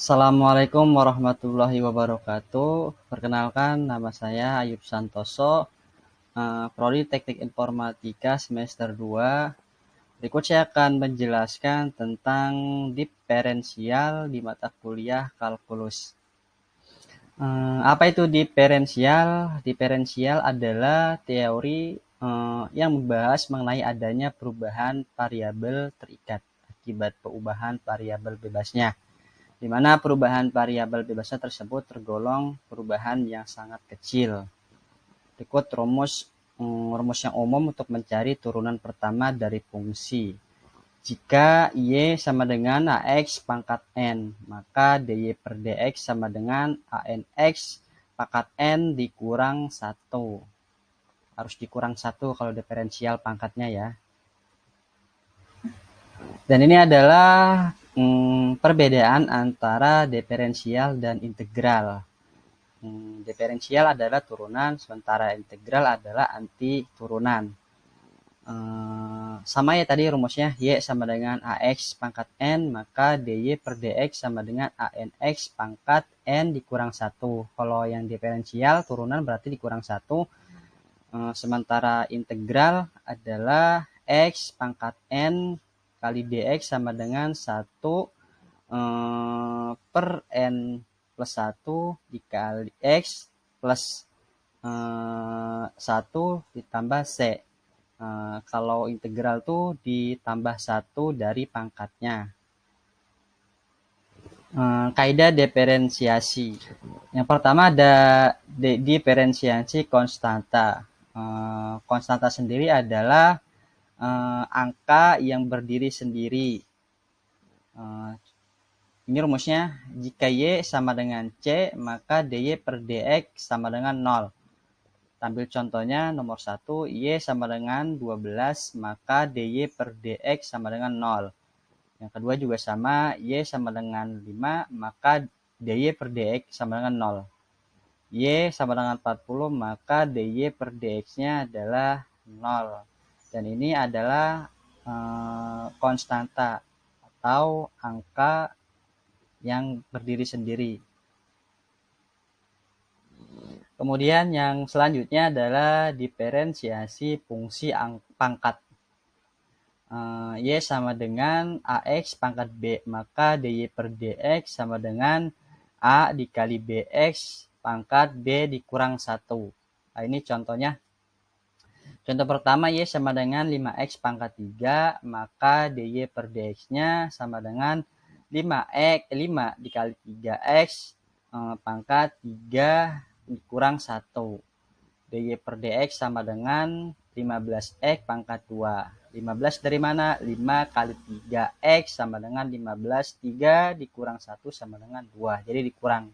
Assalamualaikum warahmatullahi wabarakatuh. Perkenalkan, nama saya Ayub Santoso, Prodi Teknik Informatika semester 2. Berikut saya akan menjelaskan tentang diferensial di mata kuliah kalkulus. Apa itu diferensial? Diferensial adalah teori yang membahas mengenai adanya perubahan variabel terikat akibat perubahan variabel bebasnya, di mana perubahan variabel bebasnya tersebut tergolong perubahan yang sangat kecil. Berikut rumus yang umum untuk mencari turunan pertama dari fungsi. Jika Y sama dengan AX pangkat N, maka DY per DX sama dengan ANX pangkat N dikurang 1. Harus dikurang 1 kalau diferensial pangkatnya ya. Dan ini adalah perbedaan antara diferensial dan integral. Diferensial adalah turunan, sementara integral adalah anti turunan. Sama ya tadi rumusnya, Y sama dengan AX pangkat N, maka DY per DX sama dengan ANX pangkat N dikurang 1. Kalau yang diferensial turunan berarti dikurang 1. Sementara integral adalah X pangkat N kali DX sama dengan 1 per N plus 1 dikali X plus 1 ditambah C. Kalau integral tuh ditambah 1 dari pangkatnya. Kaidah diferensiasi. Yang pertama ada diferensiasi konstanta. Konstanta sendiri adalah angka yang berdiri sendiri. Ini rumusnya, jika Y sama dengan C, maka DY per DX sama dengan 0. Ambil contohnya nomor 1, Y sama dengan 12, maka DY per DX sama dengan 0. Yang kedua juga sama, Y sama dengan 5, maka DY per DX sama dengan 0. Y sama dengan 40, maka DY per DX-nya adalah 0. Dan ini adalah konstanta atau angka yang berdiri sendiri. Kemudian yang selanjutnya adalah diferensiasi fungsi pangkat. Y sama dengan AX pangkat B, maka DY per DX sama dengan A dikali BX pangkat B dikurang 1. Nah, ini contohnya. Contoh pertama, Y sama dengan 5X pangkat 3, maka DY per DX-nya sama dengan 5 dikali 3X pangkat 3 dikurang 1. DY per DX sama dengan 15X pangkat 2. 15 dari mana? 5 kali 3X sama dengan 15. 3 dikurang 1 sama dengan 2. Jadi dikurang.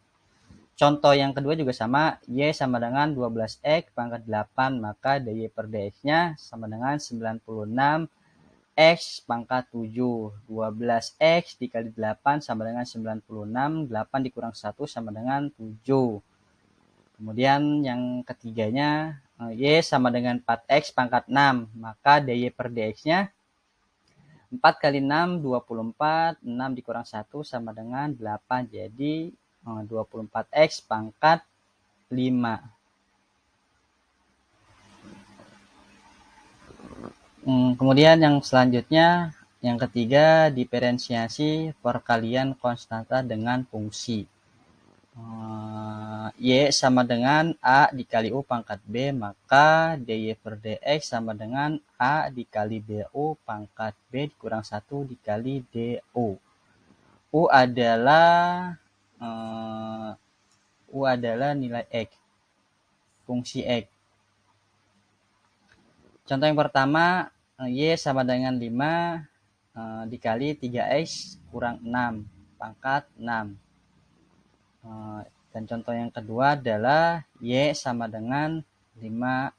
Contoh yang kedua juga sama. Y sama dengan 12X pangkat 8. Maka DY per DX-nya sama dengan 96 X pangkat 7. 12X dikali 8 sama dengan 96. 8 dikurang 1 sama dengan 7. Kemudian yang ketiganya, Y sama dengan 4X pangkat 6. Maka DY per DX-nya 4 kali 6, 24. 6 dikurang 1 sama dengan 8. Jadi 24X pangkat 5. Kemudian yang selanjutnya, yang ketiga, diferensiasi perkalian konstanta dengan fungsi. Y sama dengan A dikali U pangkat B, maka DY per DX sama dengan A dikali BU pangkat B dikurang 1 dikali DU. U adalah nilai X, fungsi X. Contoh yang pertama, Y sama dengan 5 dikali 3X kurang 6 pangkat 6. Dan contoh yang kedua adalah Y sama dengan 5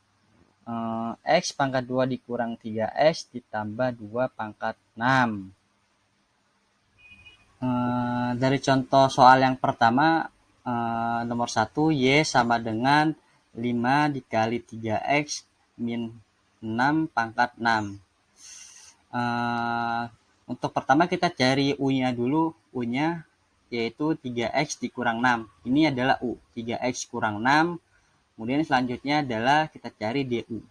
X pangkat 2 dikurang 3X ditambah 2 pangkat 6. Dari contoh soal yang pertama, nomor 1, Y sama dengan 5 dikali 3X min 6 pangkat 6. Untuk pertama kita cari U-nya dulu. U-nya yaitu 3x dikurang 6. Ini adalah U. 3x kurang 6. Kemudian selanjutnya adalah kita cari DU.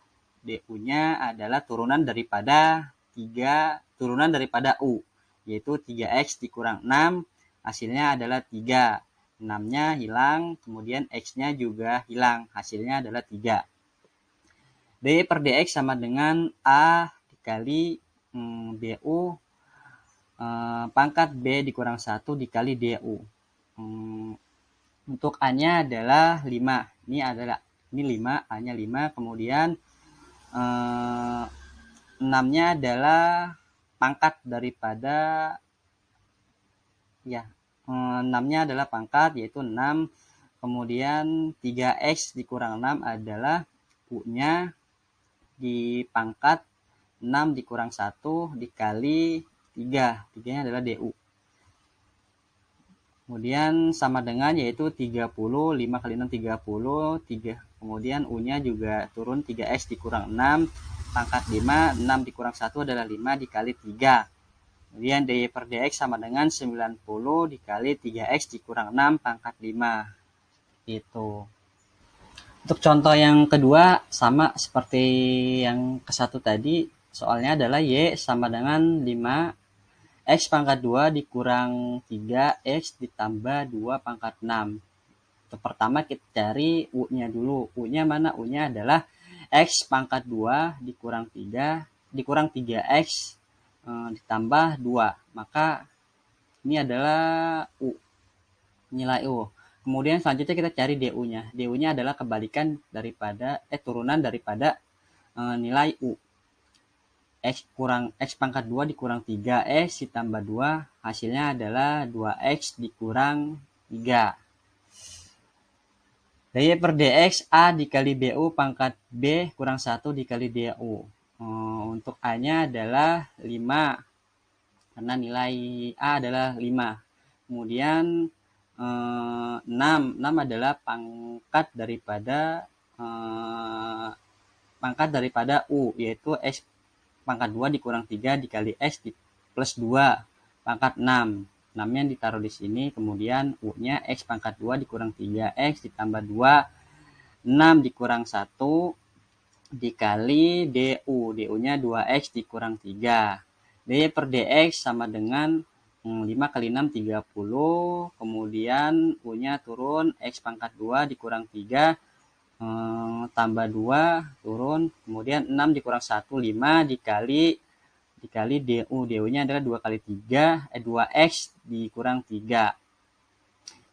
DU-nya adalah turunan daripada U, yaitu 3x dikurang 6. Hasilnya adalah 3. 6-nya hilang, kemudian x-nya juga hilang. Hasilnya adalah 3. dy per dx sama dengan A dikali du pangkat B dikurang 1 dikali du. Untuk A-nya adalah 5. Ini 5, A-nya 5. Kemudian 6-nya adalah pangkat daripada 6-nya adalah pangkat, yaitu 6. Kemudian 3x dikurang 6 adalah U-nya di pangkat 6 dikurang 1 dikali 3. 3-nya adalah DU. Kemudian sama dengan yaitu 30. 5 kali 6 30. 3. Kemudian U-nya juga turun 3x dikurang 6 pangkat 5. 6 dikurang 1 adalah 5 dikali 3. Kemudian dy per dx sama dengan 90 dikali 3x dikurang 6 pangkat 5. Itu. Untuk contoh yang kedua sama seperti yang ke satu tadi. Soalnya adalah y sama dengan 5x pangkat 2 dikurang 3x ditambah 2 pangkat 6. Untuk pertama kita cari U-nya dulu. U-nya mana? U-nya adalah x pangkat 2 dikurang 3x ditambah 2. Maka ini adalah U, nilai U. Kemudian selanjutnya kita cari DU-nya. DU-nya adalah kebalikan daripada turunan daripada nilai U. X pangkat 2 dikurang 3x ditambah 2, hasilnya adalah 2x dikurang 3. dy per dx A dikali BU pangkat B kurang 1 dikali DU. Untuk A-nya adalah 5, karena nilai A adalah 5. Kemudian 6 adalah pangkat daripada U, yaitu x pangkat 2 dikurang 3 dikali x plus 2 pangkat 6. 6-nya ditaruh di sini, kemudian U-nya x pangkat 2 dikurang 3x ditambah 2, 6 dikurang 1 dikali DU. DU-nya 2x dikurang 3. dy per dx sama dengan 5 kali 6 30. Kemudian U-nya turun, x pangkat 2 dikurang 3 tambah 2 turun. Kemudian 6 dikurang 1 5 dikali DU. DU-nya adalah 2 kali 3, 2x dikurang 3.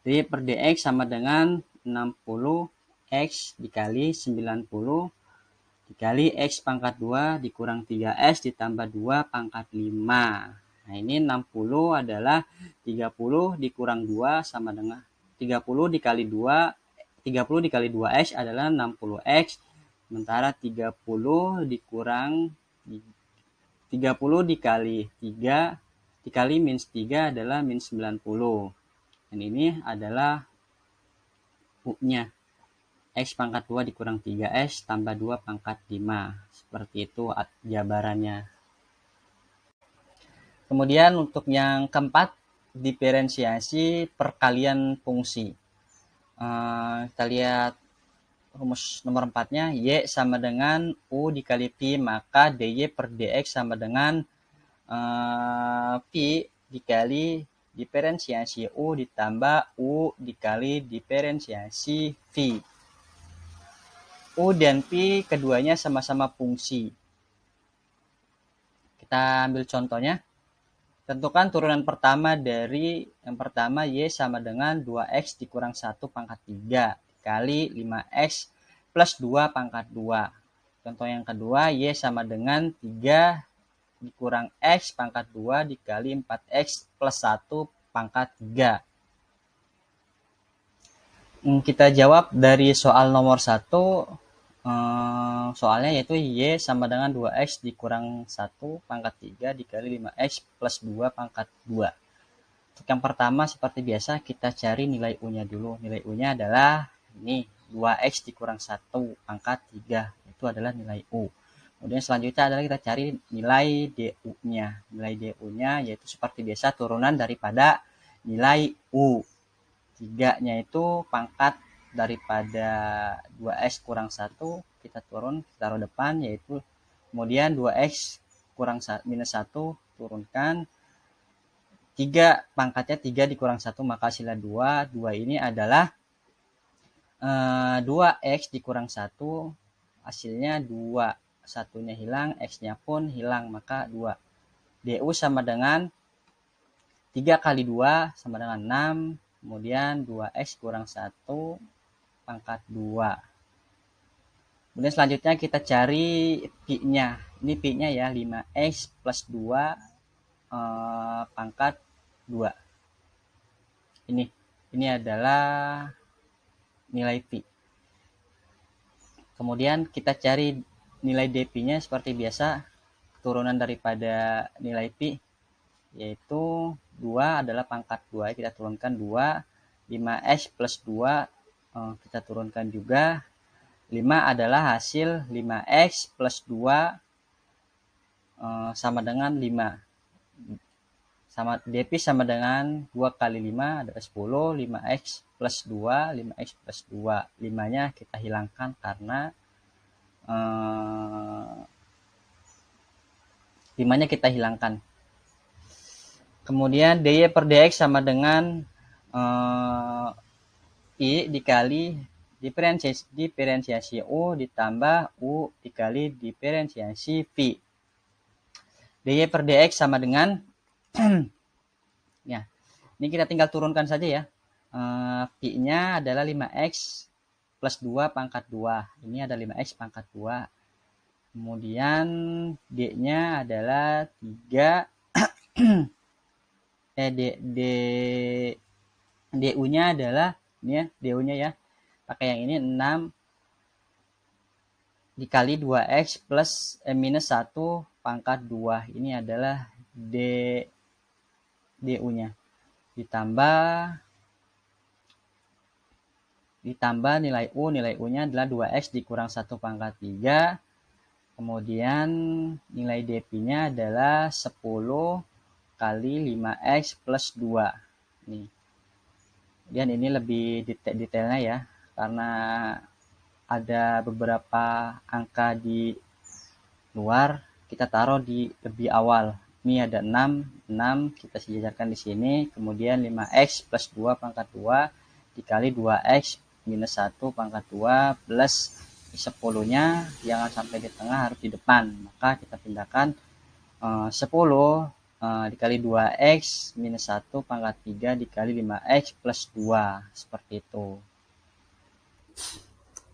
dy per dx sama dengan 60x dikali 90 dikali x pangkat 2 dikurang 3x ditambah 2 pangkat 5. Nah, ini 60 adalah 30 dikurang 2 sama dengan 30 dikali 2x adalah 60x. Sementara 30 dikali 3 dikali minus 3 adalah minus 90. Dan ini adalah U-nya. X pangkat 2 dikurang 3x tambah 2 pangkat 5. Seperti itu jabarannya. Kemudian untuk yang keempat, diferensiasi perkalian fungsi. Kita lihat rumus nomor 4-nya, y sama dengan U dikali pi, maka dy per dx sama dengan pi dikali diferensiasi U ditambah U dikali diferensiasi v. U dan Pi keduanya sama-sama fungsi. Kita ambil contohnya. Tentukan turunan pertama dari yang pertama Y sama dengan 2X dikurang 1 pangkat 3 dikali 5X plus 2 pangkat 2. Contoh yang kedua, Y sama dengan 3 dikurang X pangkat 2 dikali 4X plus 1 pangkat 3. Kita jawab dari soal nomor 1. Soalnya yaitu Y sama dengan 2X dikurang 1 pangkat 3 dikali 5X plus 2 pangkat 2. Untuk yang pertama seperti biasa kita cari nilai U-nya dulu. Nilai U-nya adalah ini 2X dikurang 1 pangkat 3. Itu adalah nilai U. Kemudian selanjutnya adalah kita cari nilai DU-nya. Nilai DU-nya yaitu seperti biasa turunan daripada nilai U. 3-nya itu pangkat daripada 2x kurang 1, kita turun, kita taruh depan, yaitu kemudian 2x kurang minus 1, turunkan. 3, pangkatnya 3 dikurang 1, maka hasilnya 2. 2 ini adalah 2x dikurang 1, hasilnya 2. Satunya hilang, x-nya pun hilang, maka 2. du sama dengan 3 kali 2 sama dengan 6, kemudian 2x kurang 1 pangkat 2. Kemudian selanjutnya kita cari pi-nya. Ini pi-nya ya, 5x plus 2 pangkat 2. Ini adalah nilai pi. Kemudian kita cari nilai dp-nya seperti biasa, turunan daripada nilai pi, yaitu 2 adalah pangkat 2, kita turunkan 2. 5x plus 2 kita turunkan juga. 5 adalah hasil 5x plus 2 sama dengan 5. dp sama dengan 2 kali 5 adalah 10. 5x plus 2, 5x plus 2. 5-nya kita hilangkan karena 5-nya kita hilangkan. Kemudian dy per dx sama dengan I dikali diferensiasi U ditambah U dikali diferensiasi V. dy per dx sama dengan ya, ini kita tinggal turunkan saja ya. Pi-nya adalah 5x plus 2 pangkat 2. Ini ada 5x pangkat 2. Kemudian D-nya adalah 3 DU-nya adalah ini ya, DU-nya ya. Pakai yang ini 6 dikali 2x plus minus 1 pangkat 2. Ini adalah DU-nya. Ditambah nilai U. Nilai U-nya adalah 2x dikurang 1 pangkat 3. Kemudian nilai dp-nya adalah 10 kali 5x plus 2. Nih. Kemudian ini lebih detailnya ya, karena ada beberapa angka di luar, kita taruh di lebih awal. Ini ada 6 kita sejajarkan di sini, kemudian 5x plus 2 pangkat 2 dikali 2x minus 1 pangkat 2 plus 10-nya jangan sampai di tengah, harus di depan. Maka kita pindahkan 10 dikali 2x minus 1 pangkat 3 dikali 5x plus 2. Seperti itu.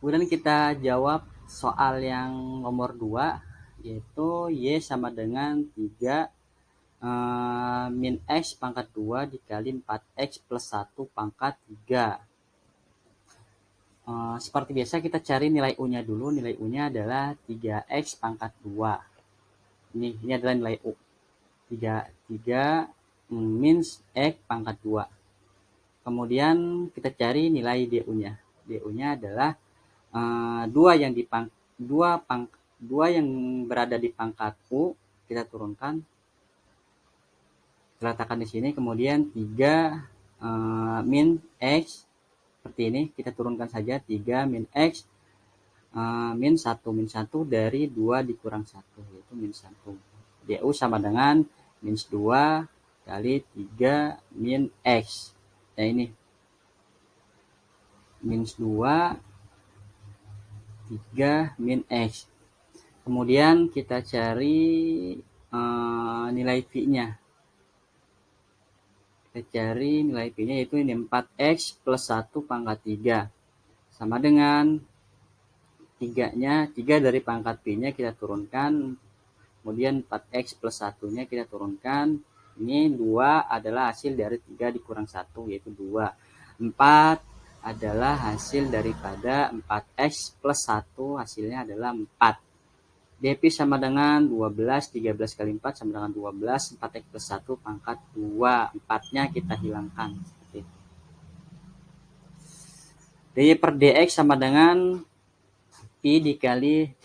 Kemudian kita jawab soal yang nomor 2, yaitu Y sama dengan 3 min X pangkat 2 dikali 4X plus 1 pangkat 3. Seperti biasa kita cari nilai U-nya dulu. Nilai U-nya adalah 3X pangkat 2. Ini adalah nilai U. 3 min X pangkat 2. Kemudian kita cari nilai DU-nya. DU-nya adalah 2 yang berada di pangkat U, kita turunkan. Kita letakkan di sini. Kemudian 3 min X seperti ini, kita turunkan saja 3 min X min 1 dari 2 dikurang 1, yaitu min 1. DU sama dengan minus 2 kali 3 min X. Nah ini minus 2 3 min X. Kemudian kita cari nilai V-nya. Kita cari nilai P-nya, yaitu ini 4X plus 1 pangkat 3. Sama dengan 3-nya, 3 dari pangkat P-nya kita turunkan. Kemudian 4X plus 1-nya kita turunkan. Ini 2 adalah hasil dari 3 dikurang 1, yaitu 2. 4 adalah hasil daripada 4X plus 1, hasilnya adalah 4. dp sama dengan 12, 13 kali 4 sama dengan 12, 4x plus 1 pangkat 2. 4-nya kita hilangkan. dy per dx sama dengan I dikali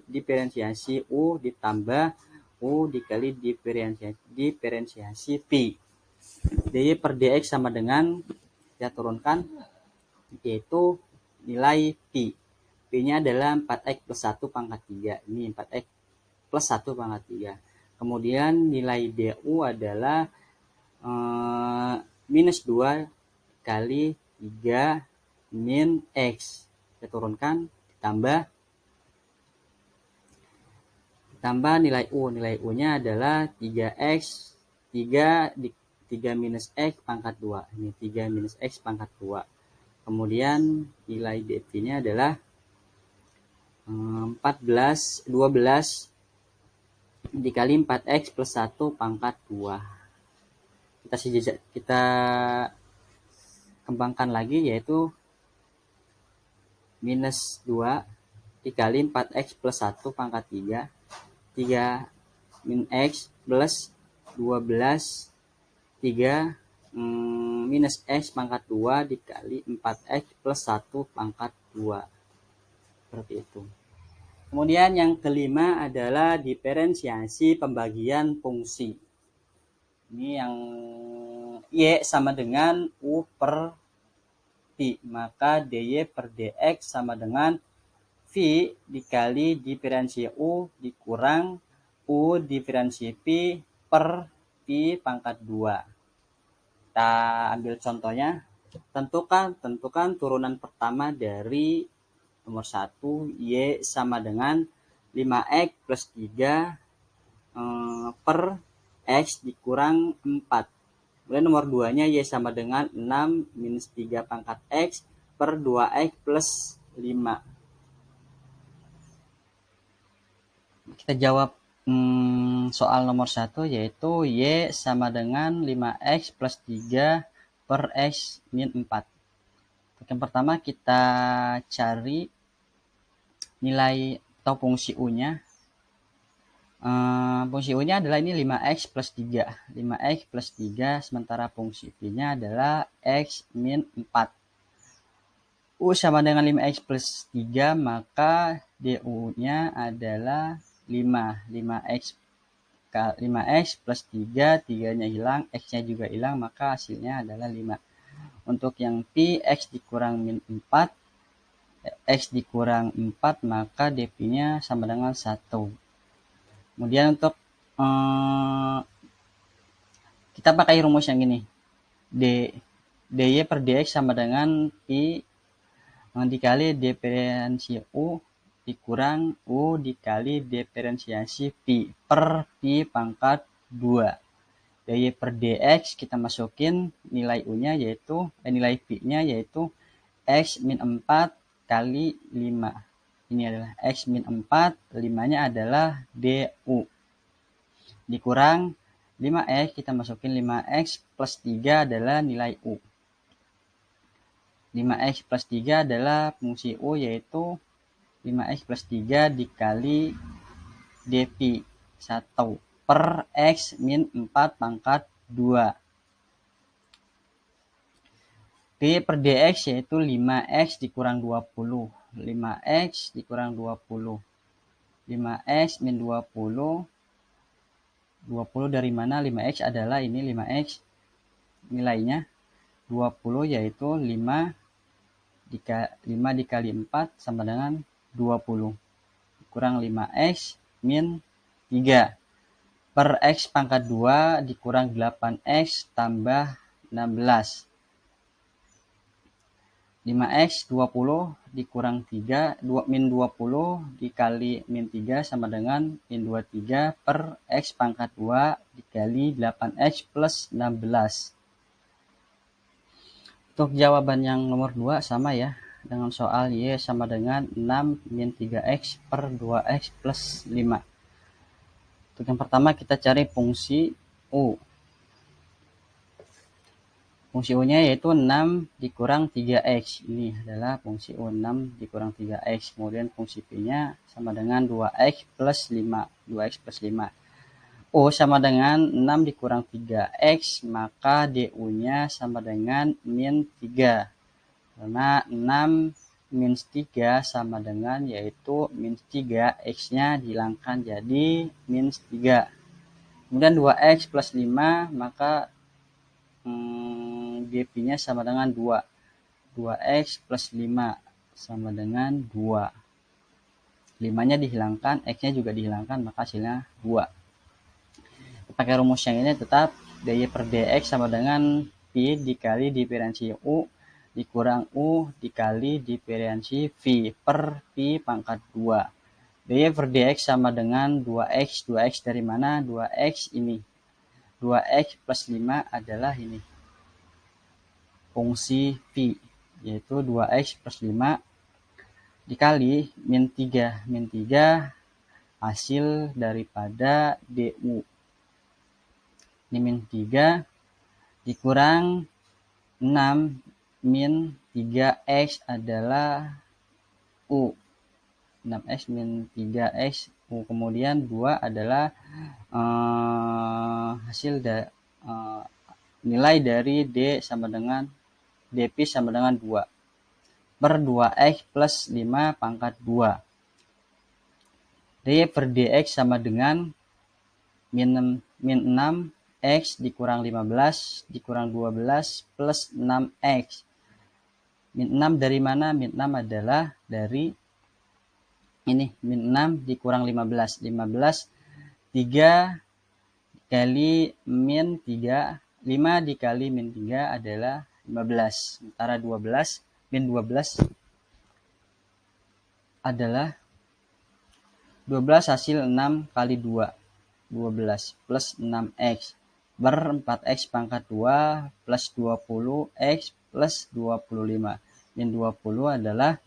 diferensiasi U ditambah U dikali diferensiasi Pi. dy per dx sama dengan, kita turunkan, yaitu nilai pi. Pi-nya adalah 4x plus 1 pangkat 3. Ini 4x plus 1 pangkat 3. Kemudian nilai du adalah minus 2 kali 3 min x. Kita turunkan, ditambah nilai u. Nilai u-nya adalah 3x, 3 minus x pangkat 2. Ini 3 minus x pangkat 2. Kemudian nilai dp-nya adalah 12 dikali 4x plus 1 pangkat 2. Kita kembangkan lagi, yaitu minus 2 dikali 4x plus 1 pangkat 3. 3 min x plus 12 3 minus x pangkat 2 dikali 4x plus 1 pangkat 2. Seperti itu. Kemudian yang kelima adalah diferensiasi pembagian fungsi. Ini yang y sama dengan u per pi. Maka dy per dx sama dengan v dikali diferensi u dikurang u diferensi pi per pi pangkat 2. Kita ambil contohnya. Tentukan turunan pertama dari nomor 1, y sama dengan 5x plus 3 per x dikurang 4. Kemudian nomor 2-nya y sama dengan 6 minus 3 pangkat x per 2x plus 5. Kita jawab soal nomor 1, yaitu y sama dengan 5x plus 3 per x min 4. Untuk yang pertama kita cari nilai atau fungsi u-nya. Fungsi u-nya adalah ini 5x plus 3. 5x plus 3, sementara fungsi p-nya adalah x min 4. U sama dengan 5x plus 3, maka du-nya adalah 5. 5x plus 3, 3-nya hilang, x-nya juga hilang, maka hasilnya adalah 5. Untuk yang pi, x dikurang min 4, x dikurang 4, maka dp-nya sama dengan 1. Kemudian untuk kita pakai rumus yang ini. dy per dx sama dengan pi dikali diferensi u dikurang u dikali diferensiasi pi per pi pangkat 2. dy per dx kita masukin nilai u-nya yaitu nilai pi-nya yaitu x min 4 kali 5. Ini adalah x min 4, 5-nya adalah du. Dikurang 5x, kita masukin 5x plus 3 adalah nilai u. 5x plus 3 adalah fungsi u, yaitu 5x plus 3 dikali dp 1 per x min 4 pangkat 2. Pi per dx yaitu 5x dikurang 20. 5x dikurang 20. 5x min 20. 20 dari mana? 5x adalah ini 5x. Nilainya 20 yaitu 5 dikali 4 sama dengan 20. Kurang 5x min 3. Per x pangkat 2 dikurang 8x tambah 16. 5x 20 dikurang 3, min 20 dikali min 3 sama dengan min 23 per x pangkat 2 dikali 8x plus 16. Untuk jawaban yang nomor 2 sama ya, dengan soal y sama dengan 6 min 3x per 2x plus 5. Untuk yang pertama kita cari fungsi u. Fungsi u-nya yaitu 6 dikurang 3x. Ini adalah fungsi u, 6 dikurang 3x. Kemudian fungsi p-nya sama dengan 2x plus 5. 2x plus 5. U sama dengan 6 dikurang 3x, maka du-nya sama dengan min 3. Karena 6 min 3 sama dengan yaitu min 3, x-nya dihilangkan jadi min 3. Kemudian 2x plus 5, maka GP-nya sama dengan 2. 2x plus 5 sama dengan 2. 5-nya dihilangkan, x-nya juga dihilangkan, maka hasilnya 2. Pakai rumus yang ini tetap dy per dx sama dengan pi dikali diferensi u dikurang u dikali diferensi v per pi pangkat 2. dy per dx sama dengan 2x. 2x dari mana? 2x ini. 2x plus 5 adalah ini. Fungsi v, yaitu 2x plus 5 dikali min 3. Min 3 hasil daripada du. Ini min 3 dikurang 6 min 3x adalah u. 6x min 3x u. Kemudian 2 adalah hasil nilai dari d sama dengan dp sama dengan 2 per 2x plus 5 pangkat 2. dy per dx sama dengan min 6 x dikurang 15 dikurang 12 plus 6x. Min 6 dari mana? Min 6 adalah dari ini. Min 6 dikurang 15. 15 3 dikali min 3. 5 dikali min 3 adalah 15. Sementara 12 min 12 adalah 12 hasil 6 kali 2. 12 plus 6x ber 4x pangkat 2 plus 20x plus 25. Min 20 adalah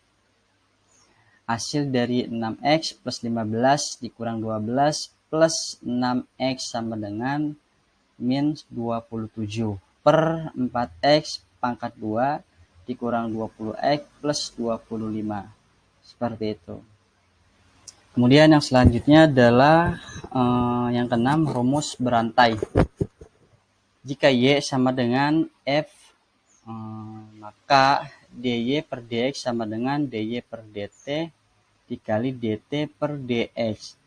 hasil dari 6x plus 15 dikurang 12 plus 6x sama dengan min 27 per 4x pangkat 2 dikurang 20x plus 25. Seperti itu. Kemudian yang selanjutnya adalah yang keenam, rumus berantai. Jika y sama dengan f, maka dy per dx sama dengan dy per dt dikali dt per dx.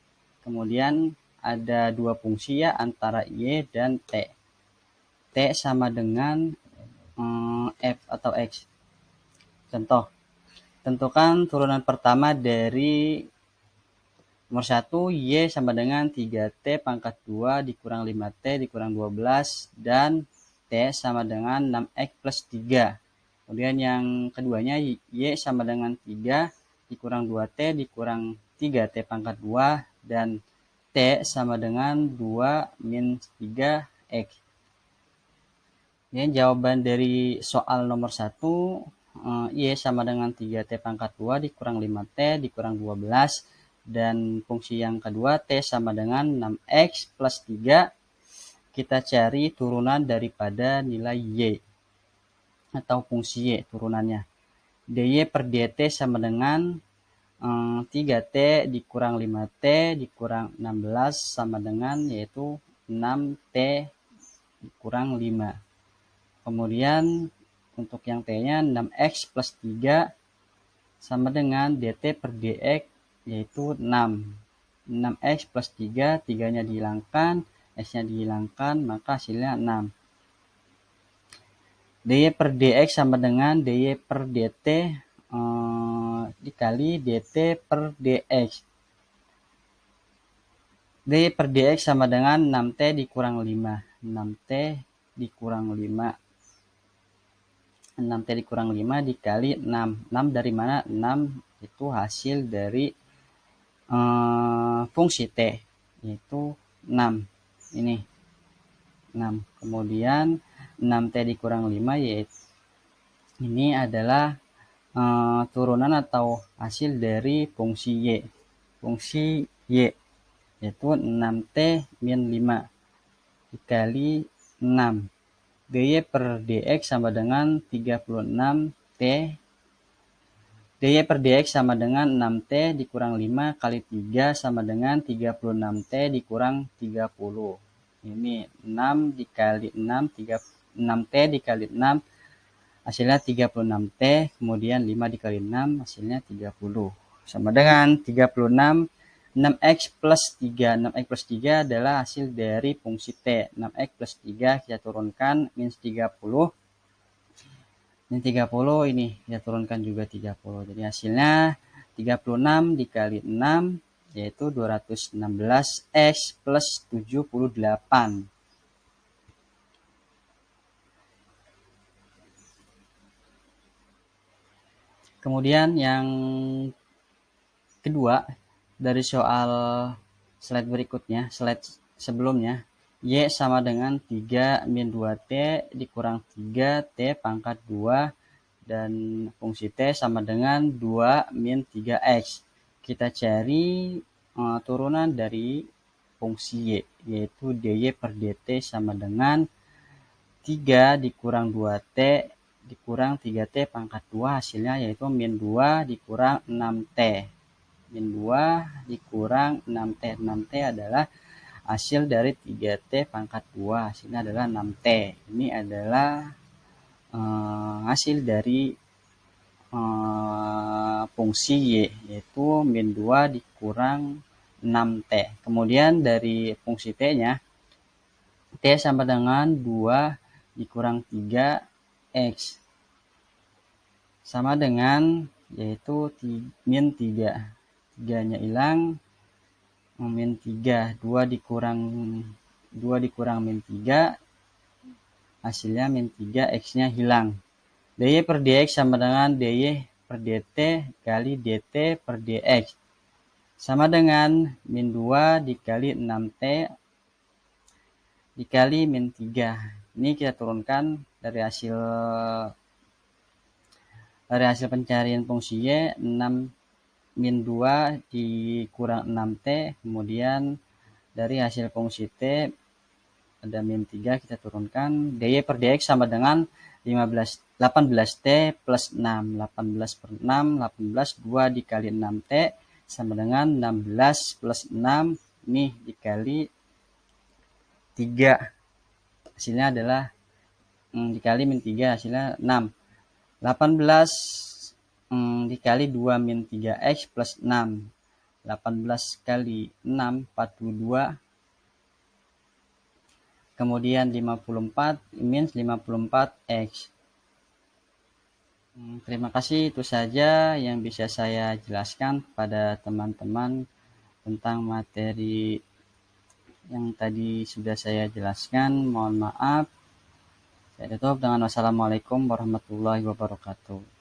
Kemudian ada dua fungsi ya antara y dan t. T sama dengan f atau x. Contoh, tentukan turunan pertama dari nomor 1, y sama dengan 3t pangkat 2 dikurang 5t dikurang 12 dan t sama dengan 6x plus 3. Kemudian yang keduanya y sama dengan 3 dikurang 2t dikurang 3t pangkat 2 dan t sama dengan 2 min 3x. Ini jawaban dari soal nomor 1, y sama dengan 3t pangkat 2 dikurang 5t dikurang 12 dan fungsi yang kedua t sama dengan 6x plus 3. Kita cari turunan daripada nilai y atau fungsi y turunannya. dy per dt sama dengan 3t dikurang 5t dikurang 16 sama dengan yaitu 6t dikurang 5. Kemudian untuk yang t-nya 6x plus 3 sama dengan dt per dx yaitu 6. 6x plus 3, 3-nya dihilangkan, x-nya dihilangkan, maka hasilnya 6. dy per dx sama dengan dy per dt dikali dt per dx. dy per dx sama dengan 6t dikurang 5. 6t dikurang 5. 6t dikurang 5 dikali 6. 6 dari mana? 6 itu hasil dari fungsi t, yaitu 6. Ini 6. Kemudian 6t dikurang 5 yaitu ini adalah turunan atau hasil dari fungsi y. Fungsi y yaitu 6t min 5 dikali 6. dy per dx sama dengan 36t. dy per dx sama dengan 6t dikurang 5 kali 3 sama dengan 36t dikurang 30. Ini 6 dikali 6, 6t dikali 6 hasilnya 36t, kemudian 5 dikali 6 hasilnya 30. Sama dengan 36, 6x plus 3. 6x plus 3 adalah hasil dari fungsi T. 6x plus 3 kita turunkan, min 30. Min 30 ini kita turunkan juga 30. Jadi hasilnya 36 dikali 6, yaitu 216x plus 78. Kemudian yang kedua, dari soal slide berikutnya, slide sebelumnya, Y sama dengan 3 min 2T dikurang 3T pangkat 2, dan fungsi T sama dengan 2 min 3X. Kita cari turunan dari fungsi Y, yaitu dy per dt sama dengan 3 dikurang 2T dikurang 3T pangkat 2, hasilnya yaitu min 2 dikurang 6T. Min 2 dikurang 6T. 6T adalah hasil dari 3T pangkat 2, hasilnya adalah 6T. Ini adalah hasil dari fungsi Y, yaitu min 2 dikurang 6T. Kemudian dari fungsi T-nya, T sama dengan 2 dikurang 3X. Sama dengan, yaitu min 3. 3-nya hilang, min 3. 2 dikurang min 3, hasilnya min 3, X-nya hilang. dy per dx sama dengan dy per dt kali dt per dx. Sama dengan min 2 dikali 6T dikali min 3. Ini kita turunkan dari hasil pencarian fungsi Y, 6 min 2 dikurang 6T, kemudian dari hasil fungsi T ada min 3, kita turunkan, dy per dx sama dengan 18T plus 6. 18 per 6, 18, 2 dikali 6T sama dengan 16 plus 6, ini dikali 3. Hasilnya adalah dikali min 3, hasilnya 6. 18 dikali 2 min 3x plus 6. 18 kali 6, 42. Kemudian 54 min 54x. Terima kasih, itu saja yang bisa saya jelaskan kepada teman-teman tentang materi yang tadi sudah saya jelaskan. Mohon maaf. Saya tutup dengan wassalamualaikum warahmatullahi wabarakatuh.